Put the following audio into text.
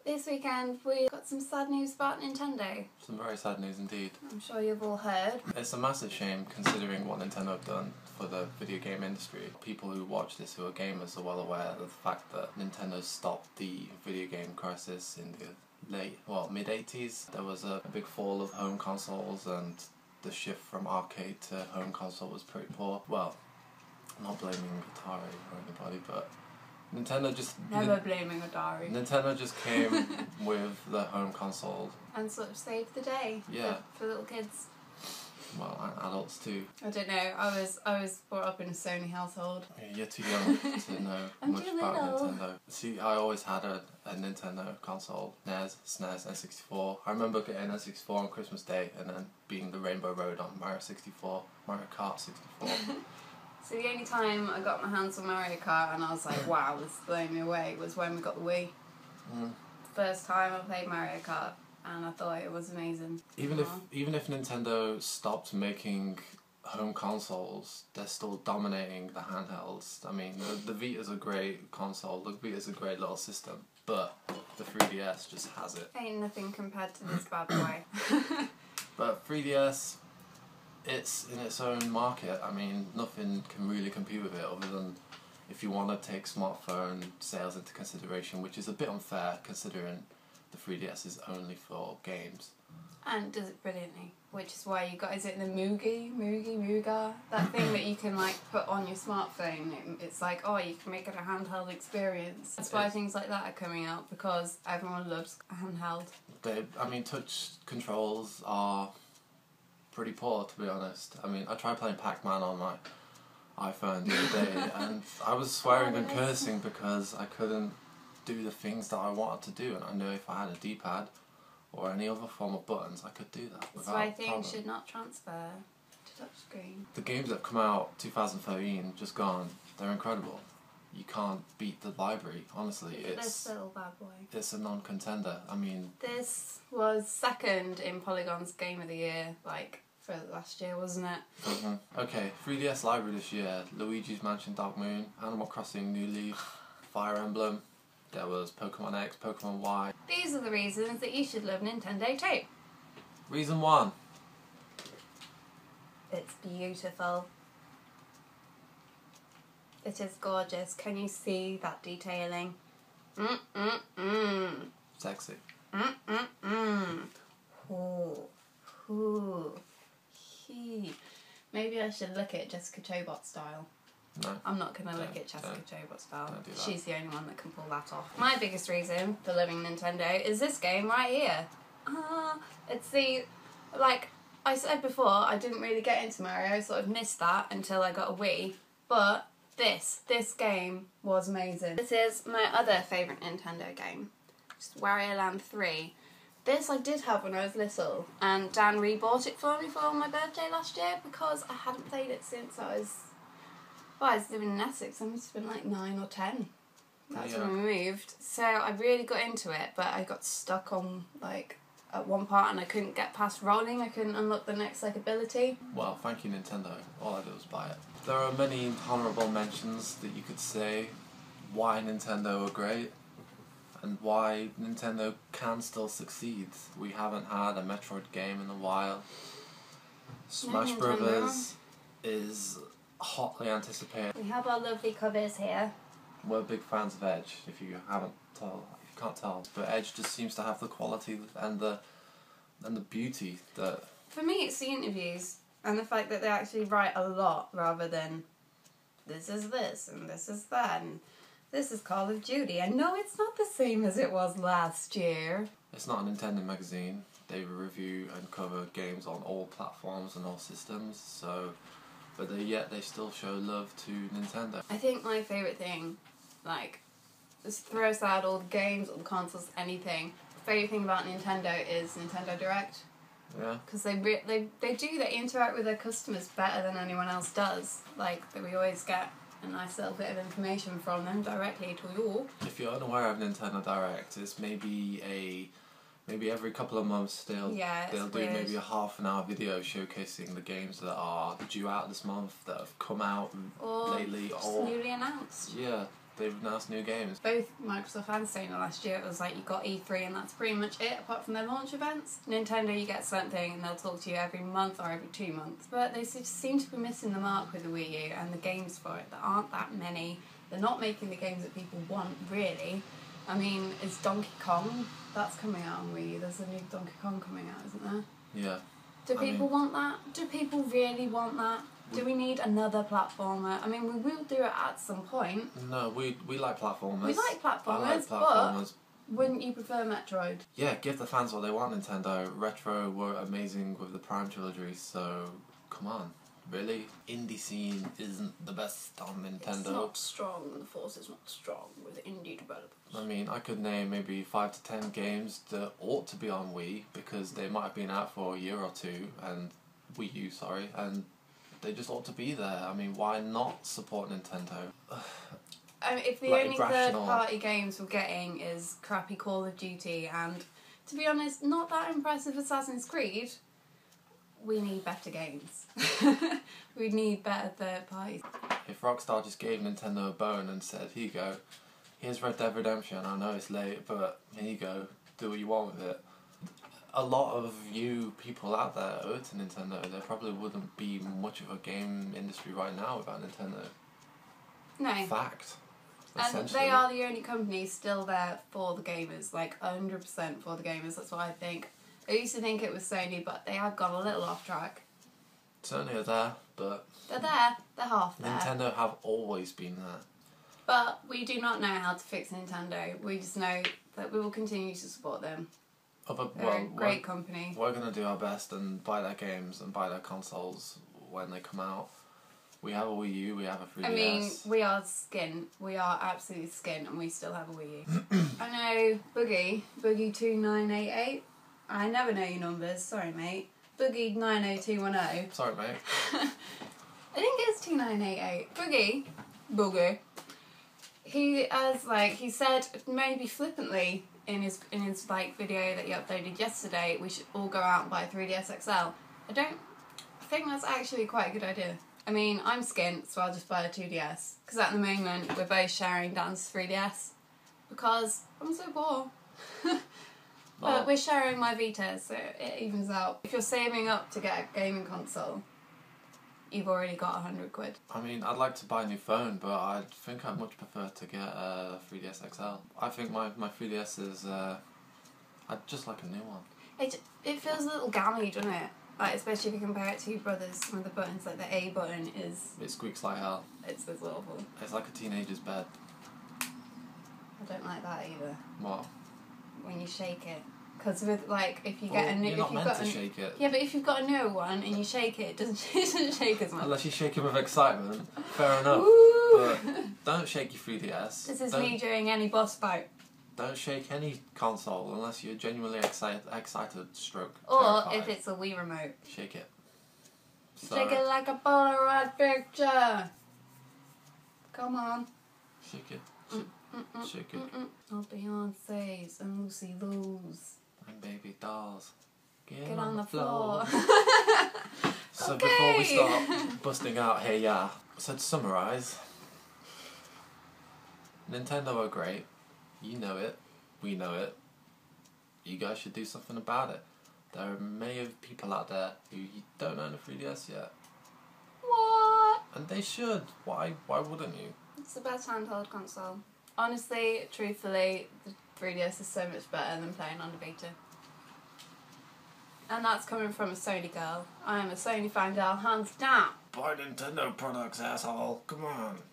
This weekend we got some sad news about Nintendo. Some very sad news indeed. I'm sure you've all heard. It's a massive shame considering what Nintendo have done for the video game industry. People who watch this who are gamers are well aware of the fact that Nintendo stopped the video game crisis in the mid-80s. There was a big fall of home consoles and the shift from arcade to home console was pretty poor. Well, I'm not blaming Atari or anybody, but Nintendo just... Never blaming Atari. Nintendo just came with the home console. And sort of saved the day. Yeah. For little kids. Well, and adults too. I don't know, I was brought up in a Sony household. Yeah, you're too young to know much too about little. Nintendo. See, I always had a Nintendo console, NES, SNES, N64. I remember getting N64 on Christmas Day and then being the Rainbow Road on Mario 64, Mario Kart 64. So the only time I got my hands on Mario Kart and I was like, wow, this is blowing me away, was when we got the Wii. First time I played Mario Kart and I thought it was amazing. Even if Nintendo stopped making home consoles, they're still dominating the handhelds. I mean, the Vita's a great console, the Vita's a great little system, but the 3DS just has it. Ain't nothing compared to this bad boy. But 3DS... it's in its own market. I mean, nothing can really compete with it other than if you want to take smartphone sales into consideration, which is a bit unfair considering the 3DS is only for games. And does it brilliantly, which is why you got, is it the Muga, that thing that you can like put on your smartphone? It's like, oh, you can make it a handheld experience. That's why things like that are coming out, because everyone loves a handheld. Touch controls are pretty poor, to be honest. I mean, I tried playing Pac-Man on my iPhone the other day and I was swearing and cursing because I couldn't do the things that I wanted to do, and I know if I had a D-pad or any other form of buttons I could do that without That's why problem. things should not transfer to touchscreen. The games that come out 2013, just gone, they're incredible. You can't beat the library, honestly. This little bad boy. It's a non-contender. I mean... This was second in Polygon's Game of the Year, for last year, wasn't it? Okay, 3DS library this year. Luigi's Mansion Dark Moon, Animal Crossing New Leaf, Fire Emblem. There was Pokemon X, Pokemon Y. These are the reasons that you should love Nintendo too. Reason 1. It's beautiful. It is gorgeous. Can you see that detailing? Sexy. Ooh. Maybe I should look at Jessica Chobot style. No. I'm not going to look at Jessica Chobot style. Don't do that. She's the only one that can pull that off. My biggest reason for loving Nintendo is this game right here. It's the... I said before, I didn't really get into Mario, sort of missed that until I got a Wii. But this game was amazing. This is my other favourite Nintendo game. Just Wario Land 3. This I did have when I was little, and Dan rebought it for me for my birthday last year because I hadn't played it since I was living in Essex. I must have been like 9 or 10. That's when we moved. So I really got into it, but I got stuck on at one part and I couldn't get past rolling. I couldn't unlock the next ability. Well, thank you Nintendo. All I did was buy it. There are many honourable mentions that you could say why Nintendo are great and why Nintendo can still succeed. We haven't had a Metroid game in a while. Smash Brothers is hotly anticipated. We have our lovely covers here. We're big fans of Edge, if you can't tell. But Edge just seems to have the quality and the beauty that... For me, it's the interviews and the fact that they actually write a lot rather than this is this and this is that and this is Call of Duty. And no, it's not the same as it was last year. It's not a Nintendo magazine. They review and cover games on all platforms and all systems, but yet they still show love to Nintendo. I think my favourite thing, just throw aside all the games, all the consoles, anything. Favourite thing about Nintendo is Nintendo Direct. Yeah. Because they interact with their customers better than anyone else does. We always get a nice little bit of information from them directly to you. If you're unaware of Nintendo Direct, it's maybe every couple of months they'll do maybe a half-an-hour video showcasing the games that are due out this month, that have come out lately, or newly announced. Yeah, they've announced new games. Both Microsoft and Sony last year, it was like you got E3 and that's pretty much it, apart from their launch events. Nintendo, you get something and they'll talk to you every month or every 2 months. But they seem to be missing the mark with the Wii U and the games for it. There aren't that many. They're not making the games that people want, really. I mean, is Donkey Kong? That's coming out on Wii U. There's a new Donkey Kong coming out, isn't there? Yeah. Do people want that? Do people really want that? Do we need another platformer? I mean, we will do it at some point. No, we like platformers. We like platformers, I like platformers. But wouldn't you prefer Metroid? Yeah, give the fans what they want, Nintendo. Retro were amazing with the Prime trilogy, so come on. Really? Indie scene isn't the best on Nintendo. It's not strong, the force is not strong with indie developers. I mean, I could name maybe 5 to 10 games that ought to be on Wii because they might have been out for a year or two, and Wii U, sorry, and they just ought to be there. I mean, why not support Nintendo? I mean, if the Like only irrational. third-party games we're getting is crappy Call of Duty and, to be honest, not that impressive Assassin's Creed, we need better games. We need better third parties. If Rockstar just gave Nintendo a bone and said, here you go, here's Red Dead Redemption, I know it's late, but here you go, do what you want with it. A lot of you people out there owe it to Nintendo. There probably wouldn't be much of a game industry right now without Nintendo. No. Fact. And they are the only company still there for the gamers, like 100% for the gamers, that's what I think. I used to think it was Sony, but they have gone a little off track. Sony are there, but They're there, they're half there. Nintendo have always been there. But we do not know how to fix Nintendo. We just know that we will continue to support them. They're a great company. We're going to do our best and buy their games and buy their consoles when they come out. We have a Wii U, we have a 3DS. I mean, we are skin. We are absolutely skin, and we still have a Wii U. I know Boogie2988. I never know your numbers. Sorry, mate. Boogie90210. Sorry, mate. I think it's 2988. Boogie. He said maybe flippantly in his video that he uploaded yesterday, we should all go out and buy a 3DS XL. I think that's actually quite a good idea. I mean, I'm skint, so I'll just buy a 2DS. Because at the moment, we're both sharing Dan's 3DS. Because I'm so poor. But we're sharing my Vita, so it evens out. If you're saving up to get a gaming console, you've already got 100 quid. I mean, I'd like to buy a new phone, but I think I'd much prefer to get a 3DS XL. I think my 3DS is, I'd just like a new one. It feels a little gammy, doesn't it? Like, especially if you compare it to your brother's, some of the buttons, like the A button is... It squeaks like hell. It's awful. It's like a teenager's bed. I don't like that either. What? When you shake it. Because with, like, if you get a new... You're not meant to shake it. Yeah, but if you've got a newer one and you shake it, it doesn't shake as much. Unless you shake it with excitement, fair enough. Ooh. But don't shake your 3DS. This is me doing any boss fight. Don't shake any console unless you're genuinely excited stroke Or terrified. if it's a Wii remote. Shake it. Shake it like a Polaroid picture. Come on. Shake it. Shake it. Oh, Beyonce's and Lucy Lou's. And baby dolls. Get on the floor. So Okay. before we start busting out Hey Ya, so to summarise, Nintendo are great. You know it. We know it. You guys should do something about it. There may have people out there who don't own a 3DS yet. What? And they should. Why wouldn't you? It's the best handheld console. Honestly, truthfully, the 3DS is so much better than playing on the Vita. And that's coming from a Sony girl. I am a Sony fangirl, hands down. Buy Nintendo products, asshole. Come on.